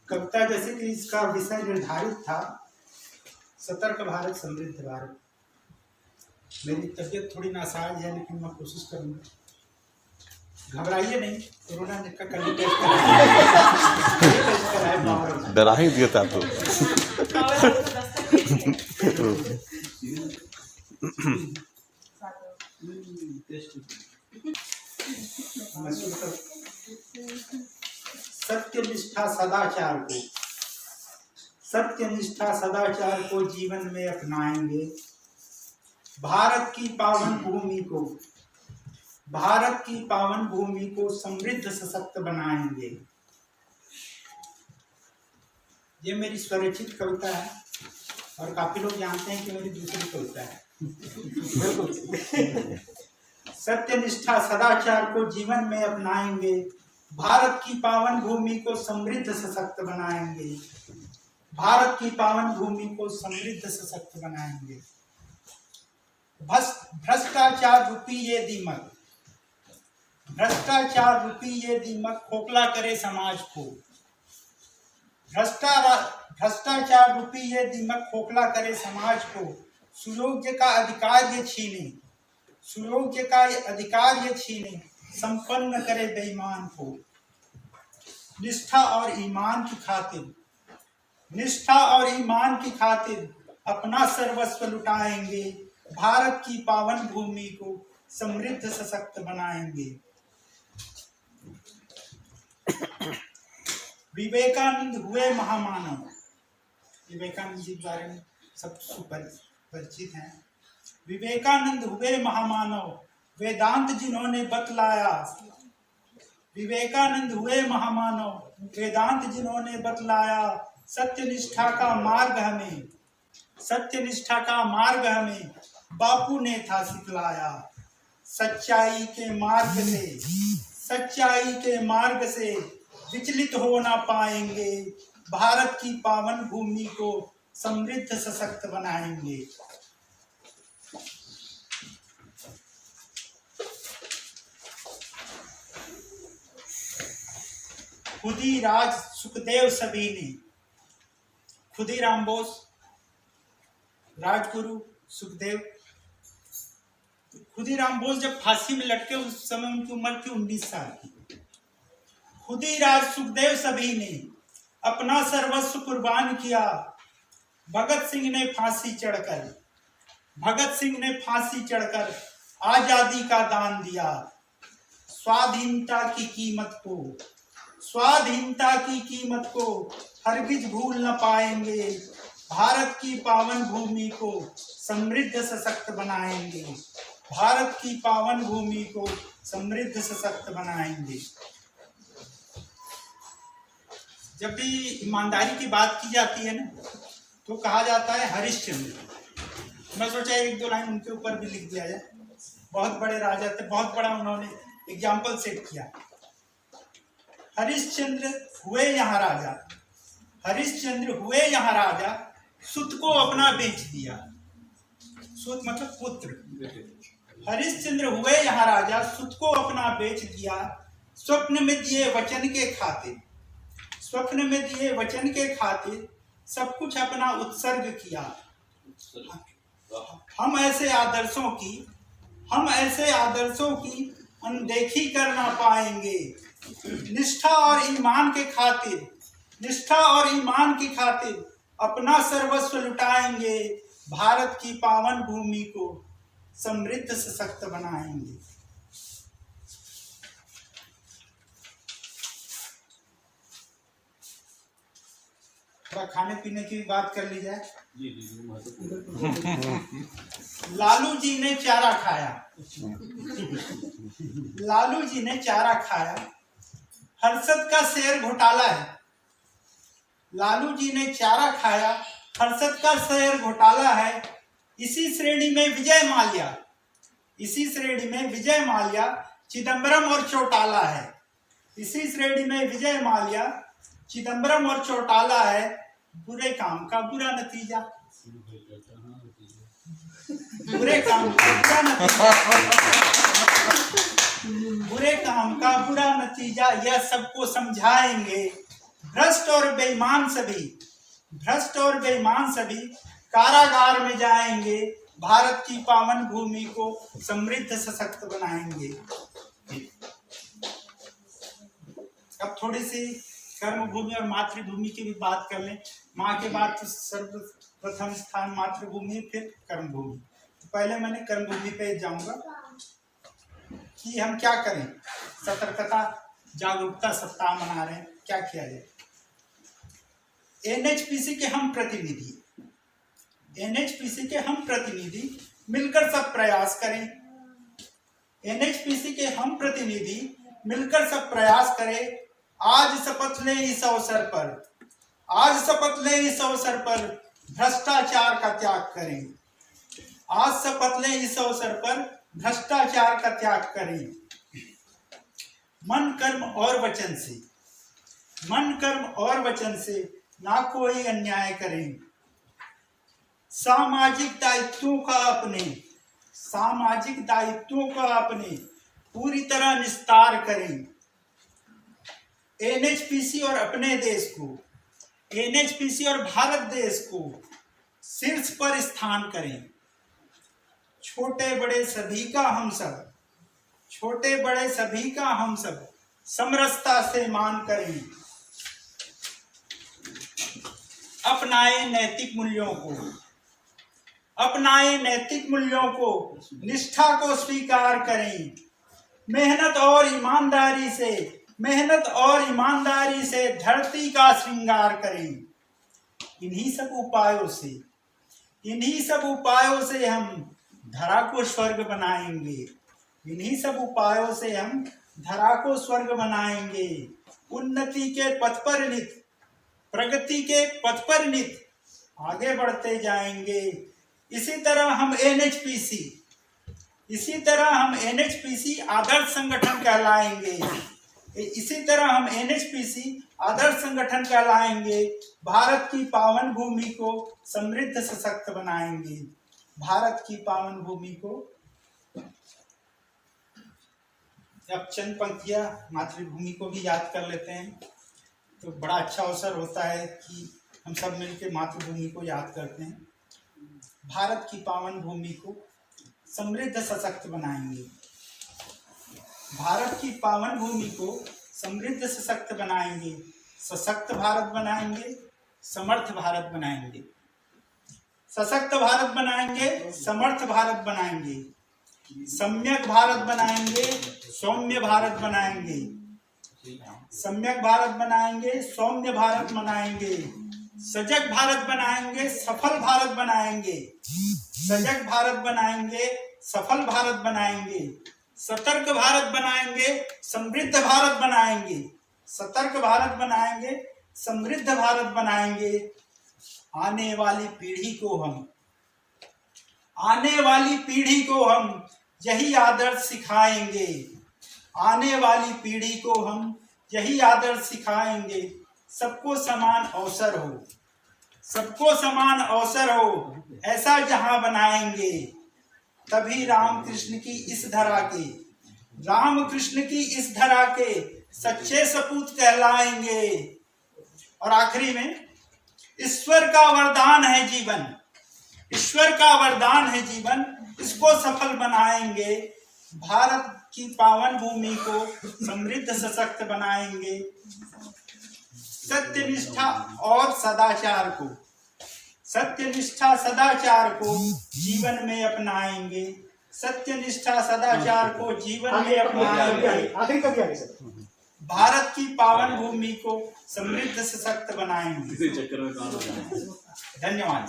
कविता जैसे कि इसका विषय निर्धारित था सतर्क भारत समृद्ध भारत। मेरी तबीयत थोड़ी नासाज है लेकिन मैं कोशिश करूँगा। घबराइए नहीं, कोरोना का कल टेस्ट कराया। डरा ही दिया था तो। सत्यनिष्ठा सदाचार को जीवन में अपनाएंगे। भारत की पावन भूमि को समृद्ध सशक्त बनाएंगे। ये मेरी स्वरचित कविता है और काफी लोग जानते हैं कि मेरी दूसरी कविता है। सत्यनिष्ठा सदाचार को जीवन में अपनाएंगे। भारत की पावन भूमि को समृद्ध सशक्त बनाएंगे। भारत की पावन भूमि को समृद्ध सशक्त बनाएंगे। भ्रष्टाचार रूपी ये दीमक खोखला करे समाज को। भ्रष्टाचार रूपी ये दीमक खोखला करे समाज को। सुयोग्य का अधिकार ये छीने संपन्न करे बेईमान को। निष्ठा और ईमान की खातिर अपना सर्वस्व लुटाएंगे। भारत की पावन भूमि को समृद्ध सशक्त बनाएंगे। विवेकानंद हुए महामानव। विवेकानंद जी के बारे में सब परिचित हैं। विवेकानंद हुए महामानव, वेदांत जिन्होंने बतलाया। विवेकानंद हुए महामानव, वेदांत जिन्होंने बतलाया। सत्यनिष्ठा का मार्ग हमें बापू ने था सिखलाया। सच्चाई के मार्ग से विचलित हो ना पाएंगे। भारत की पावन भूमि को समृद्ध सशक्त बनाएंगे। खुदीराज सुखदेव सभी ने। खुदीराम बोस, राजगुरु सुखदेव। खुदीराम बोस जब फांसी में लटके उस समय उनकी उम्र थी 19 साल की। खुदीराज सुखदेव सभी ने अपना सर्वस्व कुर्बान किया। भगत सिंह ने फांसी चढ़कर आजादी का दान दिया। स्वाधीनता की कीमत को हरगिज भूल न पाएंगे। भारत की पावन भूमि को समृद्ध सशक्त बनाएंगे। भारत की पावन भूमि को समृद्ध सशक्त बनाएंगे। जब भी ईमानदारी की बात की जाती है ना तो कहा जाता है हरिश्चंद्र। मैं सोचा एक दो लाइन उनके ऊपर भी लिख दिया जाए। बहुत बड़े राजा थे, बहुत बड़ा उन्होंने एग्जाम्पल सेट किया। हरिश्चंद्र हुए यहाँ राजा, सुत को अपना बेच दिया। सुत मतलब पुत्र। हरिश्चंद्र हुए यहाँ राजा, सुत को अपना बेच दिया। स्वप्न में दिए वचन के खातिर सब कुछ अपना उत्सर्ग किया। हम ऐसे आदर्शों की अनदेखी कर ना पाएंगे। निष्ठा और ईमान की खातिर अपना सर्वस्व लुटाएंगे। भारत की पावन भूमि को समृद्ध सशक्त बनाएंगे। थोड़ा खाने पीने की बात कर ली जाए। लालू जी ने चारा खाया। हर्षद का शेयर घोटाला है। लालू जी ने चारा खाया, हर्षद का शेयर घोटाला है। इसी श्रेणी में विजय माल्या, चिदंबरम और चौटाला है। इसी श्रेणी में विजय माल्या, चिदंबरम और चौटाला है। बुरे काम का बुरा नतीजा। बुरे काम का बुरा नतीजा यह सबको समझाएंगे। भ्रष्ट और बेईमान सभी कारागार में जाएंगे, भारत की पावन भूमि को समृद्ध सशक्त बनाएंगे। अब थोड़ी सी कर्मभूमि और मातृभूमि की भी बात कर लें। माँ के बाद तो सर्वप्रथम स्थान मातृभूमि, फिर कर्मभूमि। तो पहले मैंने कर्मभूमि पे जाऊंगा कि हम क्या करें। सतर्कता जागरूकता सप्ताह मना रहे हैं, क्या किया जाए। एनएचपीसी के हम प्रतिनिधि मिलकर सब प्रयास करें। एनएचपीसी के हम प्रतिनिधि मिलकर सब प्रयास करें। आज शपथ लें इस अवसर पर भ्रष्टाचार का त्याग करें। आज शपथ लें इस अवसर पर भ्रष्टाचार का त्याग करें। मन कर्म और वचन से ना कोई अन्याय करें। सामाजिक दायित्वों का अपने पूरी तरह निस्तार करें। एनएचपीसी और भारत देश को शीर्ष पर स्थान करें। छोटे बड़े सभी का हम सब समरसता से मान करें। अपनाए नैतिक मूल्यों को निष्ठा को स्वीकार करें। मेहनत और ईमानदारी से धरती का श्रृंगार करें। इन्हीं सब उपायों से हम धरा को स्वर्ग बनाएंगे। उन्नति के पथ पर प्रगति के पथ पर नित आगे बढ़ते जाएंगे। इसी तरह हम एनएचपीसी आदर्श संगठन कहलाएंगे। भारत की पावन भूमि को समृद्ध सशक्त बनाएंगे। अब चंद पंक्तियां मातृभूमि को भी याद कर लेते हैं, तो बड़ा अच्छा अवसर होता है कि हम सब मिलकर मातृभूमि को याद करते हैं। भारत की पावन भूमि को समृद्ध सशक्त बनाएंगे। भारत की पावन भूमि को समृद्ध सशक्त बनाएंगे। सशक्त भारत बनाएंगे, समर्थ भारत बनाएंगे। सशक्त भारत बनाएंगे, समर्थ भारत बनाएंगे। सम्यक भारत बनाएंगे, सौम्य भारत बनाएंगे। सम्यक भारत बनाएंगे, सौम्य भारत बनाएंगे। सजग भारत बनाएंगे, सफल भारत बनाएंगे। सजग भारत बनाएंगे, सफल भारत बनाएंगे। सतर्क भारत बनाएंगे, समृद्ध भारत बनाएंगे। सतर्क भारत बनाएंगे, समृद्ध भारत बनाएंगे। आने वाली पीढ़ी को हम यही आदर्श सिखाएंगे। आने वाली पीढ़ी को हम यही आदर्श सिखाएंगे। सबको समान अवसर हो ऐसा जहां बनाएंगे। तभी रामकृष्ण की इस धरा के सच्चे सपूत कहलाएंगे। और आखिरी में, ईश्वर का वरदान है जीवन, इसको सफल बनाएंगे। भारत की पावन भूमि को समृद्ध सशक्त बनाएंगे। सत्यनिष्ठा सदाचार को जीवन में अपनाएंगे। भारत की पावन भूमि को समृद्ध सशक्त बनाएंगे। धन्यवाद।